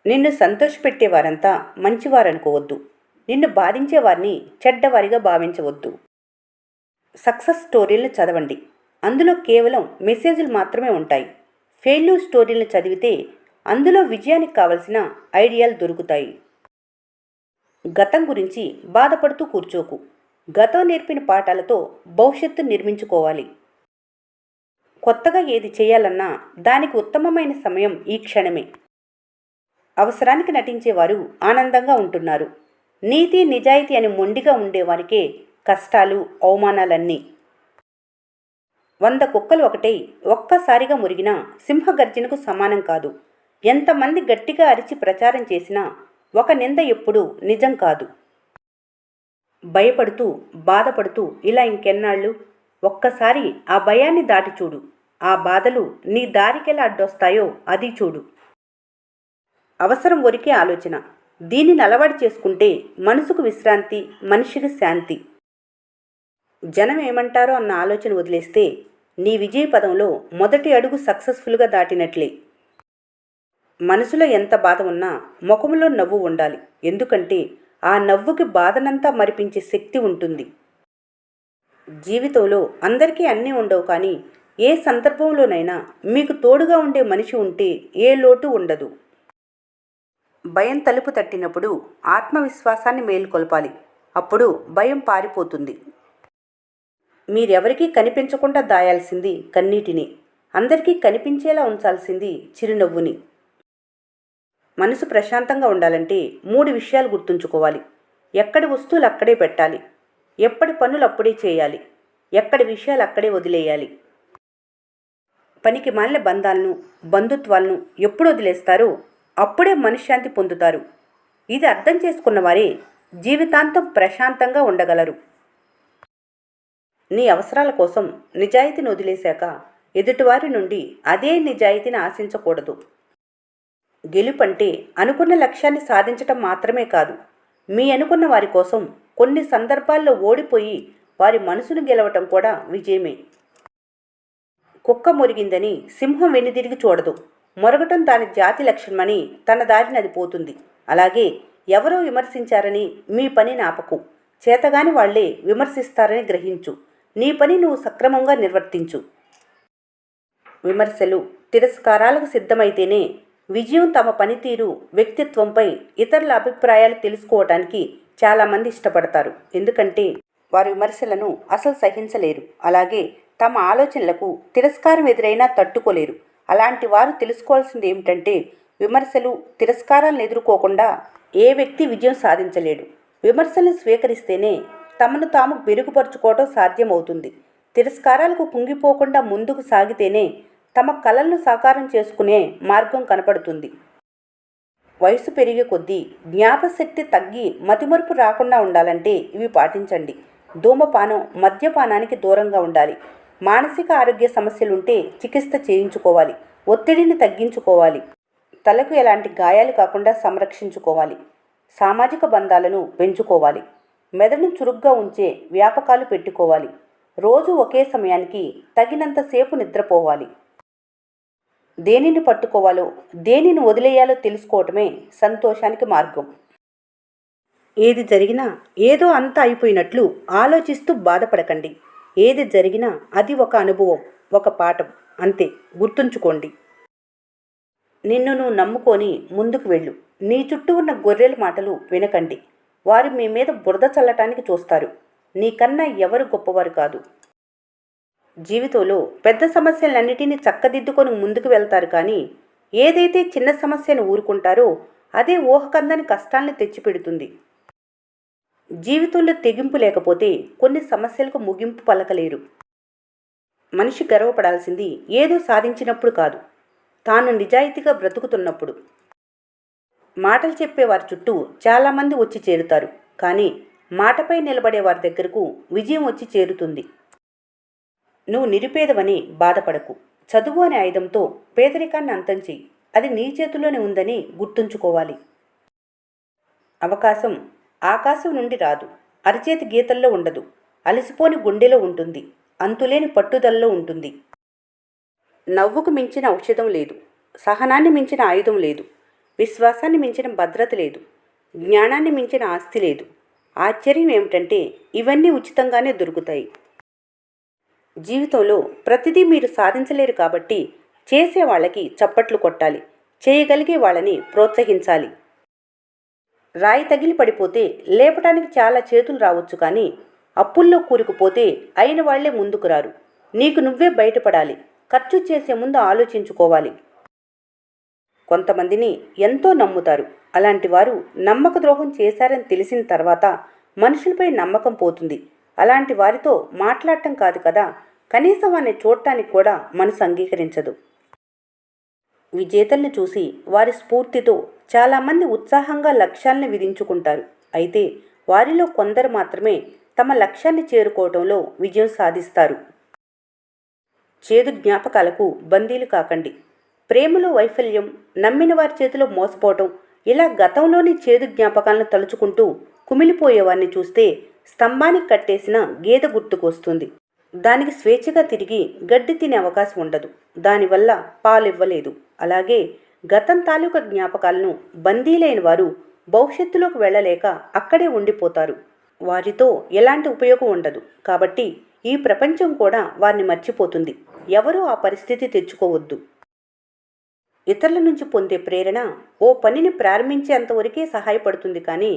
నిన్ను సంతోషపెట్టేవారంతా మంచివారనుకోవద్దు. నిన్ను బాధించేవారిని చెడ్డవారిగా భావించవద్దు. సక్సెస్ స్టోరీలను చదవండి. అందులో కేవలం మెసేజ్లు మాత్రమే ఉంటాయి. ఫెయిల్యూర్ స్టోరీలను చదివితే అందులో విజయానికి కావలసిన ఐడియాలు దొరుకుతాయి. గతం గురించి బాధపడుతూ కూర్చోకు. గతం నేర్పిన పాఠాలతో భవిష్యత్తు నిర్మించుకోవాలి. కొత్తగా ఏది చేయాలన్నా దానికి ఉత్తమమైన సమయం ఈ క్షణమే. అవసరానికి నటించేవారు ఆనందంగా ఉంటున్నారు. నీతి నిజాయితీ అని మొండిగా ఉండేవారికే కష్టాలు అవమానాలన్నీ. 100 కుక్కలు ఒకటై ఒక్కసారిగా మురిగినా సింహగర్జనకు సమానం కాదు. ఎంతమంది గట్టిగా అరిచి ప్రచారం చేసినా ఒక నింద ఎప్పుడూ నిజం కాదు. భయపడుతూ బాధపడుతూ ఇలా ఇంకెన్నాళ్ళు? ఒక్కసారి ఆ భయాన్ని దాటి చూడు. ఆ బాధలు నీ దారికెలా అడ్డొస్తాయో అది చూడు. అవసరం వరకే ఆలోచన. దీనిని అలవాటు చేసుకుంటే మనసుకు విశ్రాంతి, మనిషికి శాంతి. జనం ఏమంటారో అన్న ఆలోచన వదిలేస్తే నీ విజయ పదంలో మొదటి అడుగు సక్సెస్ఫుల్గా దాటినట్లే. మనసులో ఎంత బాధ ఉన్నా ముఖంలో నవ్వు ఉండాలి. ఎందుకంటే ఆ నవ్వుకి బాధనంతా మరిపించే శక్తి ఉంటుంది. జీవితంలో అందరికీ అన్నీ ఉండవు, కానీ ఏ సందర్భంలోనైనా మీకు తోడుగా ఉండే మనిషి ఉంటే ఏ లోటు ఉండదు. భయం తలుపు తట్టినప్పుడు ఆత్మవిశ్వాసాన్ని మేలుకొల్పాలి. అప్పుడు భయం పారిపోతుంది. మీరెవరికీ కనిపించకుండా దాయాల్సింది కన్నీటిని, అందరికీ కనిపించేలా ఉంచాల్సింది చిరునవ్వుని. మనసు ప్రశాంతంగా ఉండాలంటే 3 విషయాలు గుర్తుంచుకోవాలి. ఎక్కడి వస్తువులు అక్కడే పెట్టాలి, ఎప్పటి పనులు అప్పుడే చేయాలి, ఎక్కడి విషయాలు అక్కడే వదిలేయాలి. పనికి మాలిన బంధాలను, బంధుత్వాలను ఎప్పుడు వదిలేస్తారో అప్పుడే మనశ్శాంతి పొందుతారు. ఇది అర్థం చేసుకున్న వారే జీవితాంతం ప్రశాంతంగా ఉండగలరు. నీ అవసరాల కోసం నిజాయితీని వదిలేశాక ఎదుటివారి నుండి అదే నిజాయితీని ఆశించకూడదు. గెలుపంటే అనుకున్న లక్ష్యాన్ని సాధించటం మాత్రమే కాదు, మీ అనుకున్న వారి కోసం కొన్ని సందర్భాల్లో ఓడిపోయి వారి మనసును గెలవటం కూడా విజయమే. కుక్క మురిగిందని సింహం వెనుదిరిగి చూడదు. మొరగటం దాని జాతి లక్షణమని తన దారిని అది పోతుంది. అలాగే ఎవరో విమర్శించారని మీ పనిని ఆపకు. చేతగాని వాళ్లే విమర్శిస్తారని గ్రహించు. నీ పని నువ్వు సక్రమంగా నిర్వర్తించు. విమర్శలు, తిరస్కారాలకు సిద్ధమైతేనే విజయం. తమ పనితీరు, వ్యక్తిత్వంపై ఇతరుల అభిప్రాయాలు తెలుసుకోవటానికి చాలామంది ఇష్టపడతారు. ఎందుకంటే వారు విమర్శలను అసలు సహించలేరు. అలాగే తమ ఆలోచనలకు తిరస్కారం ఎదురైనా తట్టుకోలేరు. అలాంటి వారు తెలుసుకోవాల్సింది ఏమిటంటే విమర్శలు, తిరస్కారాలను ఎదుర్కోకుండా ఏ వ్యక్తి విజయం సాధించలేడు. విమర్శలను స్వీకరిస్తేనే తమను తాము మెరుగుపరుచుకోవడం సాధ్యమవుతుంది. తిరస్కారాలకు కుంగిపోకుండా ముందుకు సాగితేనే తమ కలలను సాకారం చేసుకునే మార్గం కనపడుతుంది. వయసు పెరిగే కొద్దీ జ్ఞాపశక్తి తగ్గి మతిమరుపు రాకుండా ఉండాలంటే ఇవి పాటించండి. ధూమపానం, మద్యపానానికి దూరంగా ఉండాలి. మానసిక ఆరోగ్య సమస్యలుంటే చికిత్స చేయించుకోవాలి. ఒత్తిడిని తగ్గించుకోవాలి. తలకు ఎలాంటి గాయాలు కాకుండా సంరక్షించుకోవాలి. సామాజిక బంధాలను పెంచుకోవాలి. మెదడును చురుగ్గా ఉంచే వ్యాపకాలు పెట్టుకోవాలి. రోజు ఒకే సమయానికి తగినంతసేపు నిద్రపోవాలి. దేనిని పట్టుకోవాలో, దేనిని వదిలేయాలో తెలుసుకోవటమే సంతోషానికి మార్గం. ఏది జరిగినా ఏదో అంతా అయిపోయినట్లు ఆలోచిస్తూ బాధపడకండి. ఏది జరిగినా అది ఒక అనుభవం, ఒక పాఠం, అంతే. గుర్తుంచుకోండి. నిన్ను నువ్వు నమ్ముకొని ముందుకు వెళ్ళు. నీ చుట్టూ ఉన్న గొర్రెల మాటలు వినకండి. వారు మీ మీద బురద చల్లటానికి చూస్తారు. నీకన్నా ఎవరు గొప్పవారు కాదు. జీవితంలో పెద్ద సమస్యలన్నిటినీ చక్కదిద్దుకొని ముందుకు వెళ్తారు, కానీ ఏదైతే చిన్న సమస్యను ఊరుకుంటారో అదే ఊహకందని కష్టాలను తెచ్చిపెడుతుంది. జీవితంలో తెగింపు లేకపోతే కొన్ని సమస్యలకు ముగింపు పలకలేరు. మనిషి గర్వపడాల్సింది ఏదో సాధించినప్పుడు కాదు, తాను నిజాయితీగా బ్రతుకుతున్నప్పుడు. మాటలు చెప్పేవారి చుట్టూ చాలామంది వచ్చి చేరుతారు, కానీ మాటపై నిలబడే వారి దగ్గరకు విజయం వచ్చి చేరుతుంది. నువ్వు నిరుపేదవని బాధపడకు. చదువు అనే ఆయుధంతో పేదరికాన్ని అంతం చెయ్యి. అది నీ చేతిలోనే ఉందని గుర్తుంచుకోవాలి. అవకాశం ఆకాశం నుండి రాదు. అరచేతి గీతల్లో ఉండదు. అలసిపోని గుండెలో ఉంటుంది. అంతులేని పట్టుదలలో ఉంటుంది. నవ్వుకు మించిన ఔషధం లేదు. సహనాన్ని మించిన ఆయుధం లేదు. విశ్వాసాన్ని మించిన భద్రత లేదు, జ్ఞానాన్ని మించిన ఆస్తి లేదు. ఆశ్చర్యం ఏమిటంటే ఇవన్నీ ఉచితంగానే దొరుకుతాయి. జీవితంలో ప్రతిదీ మీరు సాధించలేరు కాబట్టి చేసే వాళ్ళకి చప్పట్లు కొట్టాలి, చేయగలిగే వాళ్ళని ప్రోత్సహించాలి. రాయి తగిలి పడిపోతే లేపటానికి చాలా చేతులు రావచ్చు, కానీ అప్పుల్లో కూరుకుపోతే అయిన వాళ్లే ముందుకు రారు. నీకు నువ్వే బయటపడాలి. ఖర్చు చేసే ముందు ఆలోచించుకోవాలి. కొంతమందిని ఎంతో నమ్ముతారు. అలాంటి వారు నమ్మక ద్రోహం చేశారని తెలిసిన తర్వాత మనుషులపై నమ్మకం పోతుంది. అలాంటి వారితో మాట్లాడటం కాదు కదా, కనీసం వారిని చూడటానికి కూడా మనసు అంగీకరించదు. విజేతల్ని చూసి వారి స్ఫూర్తితో చాలామంది ఉత్సాహంగా లక్ష్యాలను విధించుకుంటారు. అయితే వారిలో కొందరు మాత్రమే తమ లక్ష్యాన్ని చేరుకోవడంలో విజయం సాధిస్తారు. చేదు జ్ఞాపకాలకు బందీలు కాకండి. ప్రేమలో వైఫల్యం, నమ్మిన వారి చేతిలో మోసపోవటం, ఇలా గతంలోని చేదు జ్ఞాపకాలను తలుచుకుంటూ కుమిలిపోయేవారిని చూస్తే స్తంభానికి కట్టేసిన గేదె గుర్తుకొస్తుంది. దానికి స్వేచ్ఛగా తిరిగి గడ్డి తినే అవకాశం ఉండదు. దానివల్ల పాలివ్వలేదు. అలాగే గతం తాలూకా జ్ఞాపకాలను బందీలైన వారు భవిష్యత్తులోకి వెళ్ళలేక అక్కడే ఉండిపోతారు. వారితో ఎలాంటి ఉపయోగం ఉండదు. కాబట్టి ఈ ప్రపంచం కూడా వారిని మర్చిపోతుంది. ఎవరూ ఆ పరిస్థితి తెచ్చుకోవద్దు. ఇతరుల నుంచి పొందే ప్రేరణ ఓ పనిని ప్రారంభించేంతవరకే సహాయపడుతుంది, కానీ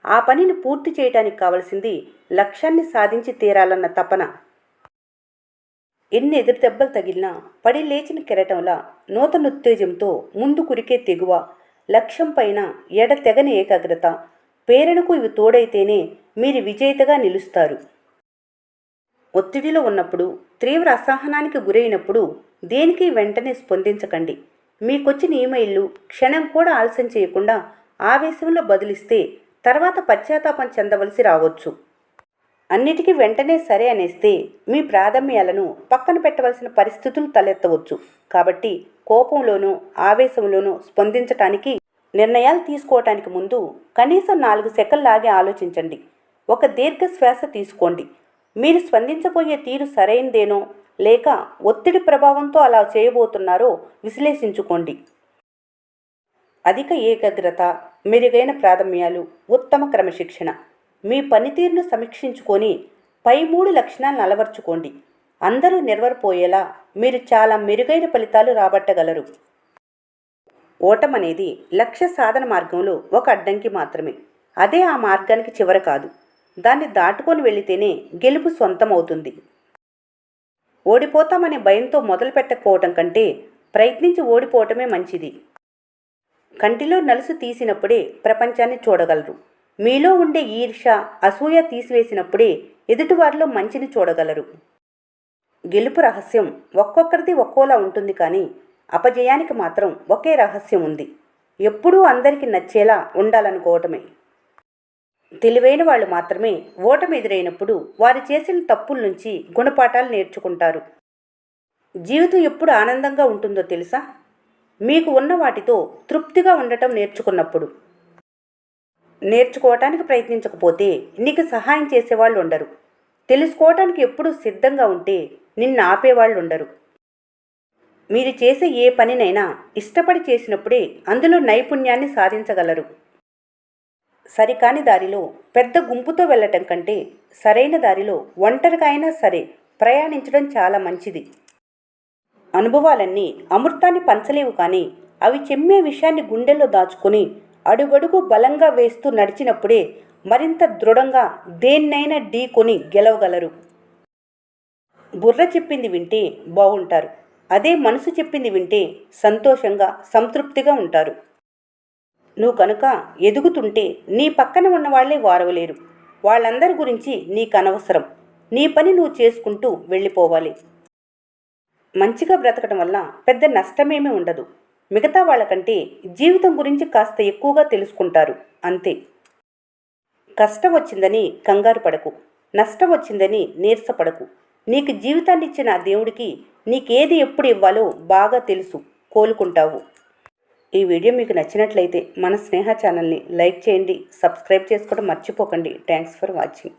ఆ పనిని పూర్తి చేయడానికి కావలసింది లక్ష్యాన్ని సాధించి తీరాలన్న తపన. ఎన్ని ఎదురు దెబ్బలు తగిలినా పడి లేచిన కెరటంలా నూతన ఉత్తేజంతో ముందు కురికే తెగువ, లక్ష్యం పైన ఎడతెగని ఏకాగ్రత, ప్రేరణకు ఇవి తోడైతేనే మీరు విజేతగా నిలుస్తారు. ఒత్తిడిలో ఉన్నప్పుడు, తీవ్ర అసహనానికి గురైనప్పుడు దేనికి వెంటనే స్పందించకండి. మీకొచ్చిన ఈమెయిల్లు క్షణం కూడా ఆలస్యం చేయకుండా ఆవేశంలో బదిలిస్తే తర్వాత పశ్చాత్తాపం చెందవలసి రావచ్చు. అన్నిటికీ వెంటనే సరే అనేస్తే మీ ప్రాధాన్యాలను పక్కన పెట్టవలసిన పరిస్థితులు తలెత్తవచ్చు. కాబట్టి కోపంలోనూ ఆవేశంలోనూ స్పందించటానికి, నిర్ణయాలు తీసుకోవటానికి ముందు కనీసం 4 సెకన్లాగి ఆలోచించండి. ఒక దీర్ఘ శ్వాస తీసుకోండి. మీరు స్పందించబోయే తీరు సరైనదేనో లేక ఒత్తిడి ప్రభావంతో అలా చేయబోతున్నారో విశ్లేషించుకోండి. అధిక ఏకాగ్రత, మెరుగైన ప్రాధాన్యాలు, ఉత్తమ క్రమశిక్షణ. మీ పనితీరును సమీక్షించుకొని పై 3 లక్షణాలను అలవర్చుకోండి. అందరూ నిర్వరిపోయేలా మీరు చాలా మెరుగైన ఫలితాలు రాబట్టగలరు. ఓటమనేది లక్ష్య సాధన మార్గంలో ఒక అడ్డంకి మాత్రమే. అదే ఆ మార్గానికి చివర కాదు. దాన్ని దాటుకొని వెళితేనే గెలుపు సొంతమవుతుంది. ఓడిపోతామనే భయంతో మొదలు పెట్టకపోవటం కంటే ప్రయత్నించి ఓడిపోవటమే మంచిది. కంటిలో నలుసు తీసినప్పుడే ప్రపంచాన్ని చూడగలరు. మీలో ఉండే ఈర్ష్య, అసూయ తీసివేసినప్పుడే ఎదుటివారిలో మంచిని చూడగలరు. గెలుపు రహస్యం ఒక్కొక్కరిది ఒక్కోలా ఉంటుంది, కానీ అపజయానికి మాత్రం ఒకే రహస్యం ఉంది. ఎప్పుడూ అందరికీ నచ్చేలా ఉండాలనుకోవటమే. తెలివైన వాళ్ళు మాత్రమే ఓటమి ఎదురైనప్పుడు వారు చేసిన తప్పుల నుంచి గుణపాఠాలు నేర్చుకుంటారు. జీవితం ఎప్పుడు ఆనందంగా ఉంటుందో తెలుసా? మీకు ఉన్న వాటితో తృప్తిగా ఉండటం నేర్చుకున్నప్పుడు. నేర్చుకోవటానికి ప్రయత్నించకపోతే నీకు సహాయం చేసేవాళ్ళు ఉండరు. తెలుసుకోవటానికి ఎప్పుడూ సిద్ధంగా ఉంటే నిన్ను ఆపేవాళ్ళు ఉండరు. మీరు చేసే ఏ పనినైనా ఇష్టపడి చేసినప్పుడే అందులో నైపుణ్యాన్ని సాధించగలరు. సరికాని దారిలో పెద్ద గుంపుతో వెళ్ళటం కంటే సరైన దారిలో ఒంటరిగా అయినా సరే ప్రయాణించడం చాలా మంచిది. అనుభవాలన్నీ అమృతాన్ని పంచలేవు, కానీ అవి చెమ్మే విషయాన్ని గుండెల్లో దాచుకొని అడుగడుగు బలంగా వేస్తూ నడిచినప్పుడే మరింత దృఢంగా దేన్నైనా ఢీకొని గెలవగలరు. బుర్ర చెప్పింది వింటే బాగుంటారు. అదే మనసు చెప్పింది వింటే సంతోషంగా, సంతృప్తిగా ఉంటారు. నువ్వు కనుక ఎదుగుతుంటే నీ పక్కన ఉన్నవాళ్లే వారవలేరు. వాళ్ళందరి గురించి నీకు అనవసరం. నీ పని నువ్వు చేసుకుంటూ వెళ్ళిపోవాలి. మంచిగా బ్రతకడం వల్ల పెద్ద నష్టమేమీ ఉండదు. మిగతా వాళ్ళకంటే జీవితం గురించి కాస్త ఎక్కువగా తెలుసుకుంటారు, అంతే. కష్టం వచ్చిందని కంగారు పడకు, నష్టం వచ్చిందని నీరసపడకు. నీకు జీవితాన్ని ఇచ్చిన ఆ దేవుడికి నీకేది ఎప్పుడు ఇవ్వాలో బాగా తెలుసు. కోలుకుంటావు. ఈ వీడియో మీకు నచ్చినట్లయితే మన స్నేహ ఛానల్ని లైక్ చేయండి, సబ్స్క్రైబ్ చేసుకోవడం మర్చిపోకండి. Thanks for watching.